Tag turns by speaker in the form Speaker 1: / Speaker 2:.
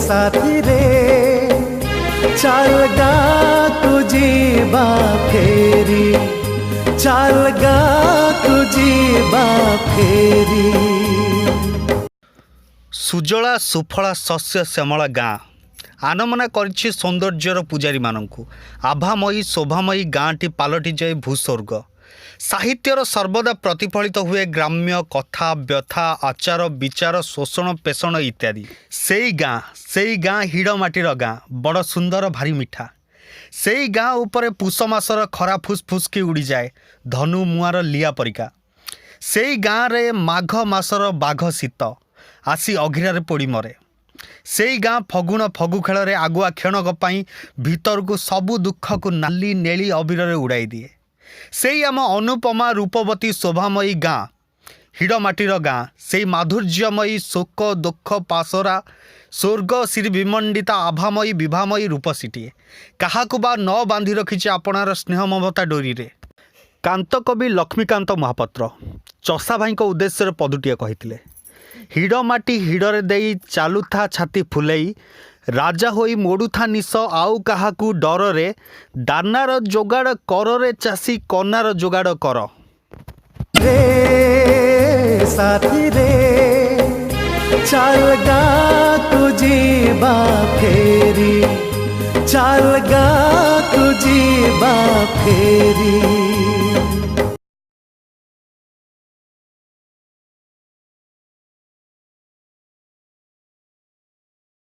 Speaker 1: साथी रे चाल गा तुझीबा फेरी चाल गा तुझीबा फेरी।
Speaker 2: सुजला सुफला शस्य श्यामला गाँ आनमना करिछि सौंदर्यर पूजारी मानंकु आभामयी शोभामयी गाँटी पालटि जाए भूस्वर्ग। साहित्यर सर्वदा प्रतिफलित हुए ग्राम्य कथा व्यथा आचार विचार शोषण पेषण इत्यादि। सेई गाँ हिड़माटीर गाँ बड़ सुंदर भारी मिठा। सेई गाँ उपरे पुष मासर खरा फुसफुस की उड़ी जाए धनु मुआर लिया परिका। सेई गाँ रे माघ मासर बाघ शीत आसी अघिरारे पोड़ी मरे। सेई गाँ फगुण फगु खेल आगुआ क्षणक पाई भीतर को सबु दुख को नाली नेली अबीर उड़ाई दिए। सेई आम अनुपमा रूपवती शोभामयी गाँ हिड़माटीर गाँ से माधुर्यमयी शोक दुख पासरा स्वर्ग श्री विमंडिता आभामयी विभामयी रूपसीटीए काहाकु बा न बांधि रखिছে आपणार स्नेह ममता डोरी रे। कांत कवि लक्ष्मीकांत महापात्र चषा भाई उद्देश्य पदुटिए कहिथिले हिड़माटी हिड़रे देई चालुथा छाती फुलेई राजा होई मोड़ुथा निश आउ काहाकू डरे दानार जोगाड़ करे चाषी कनार जोगाड़ कर।
Speaker 1: रे साथी रे चाल गा तुझीबा फेरी चाल गा तुझीबा फेरी।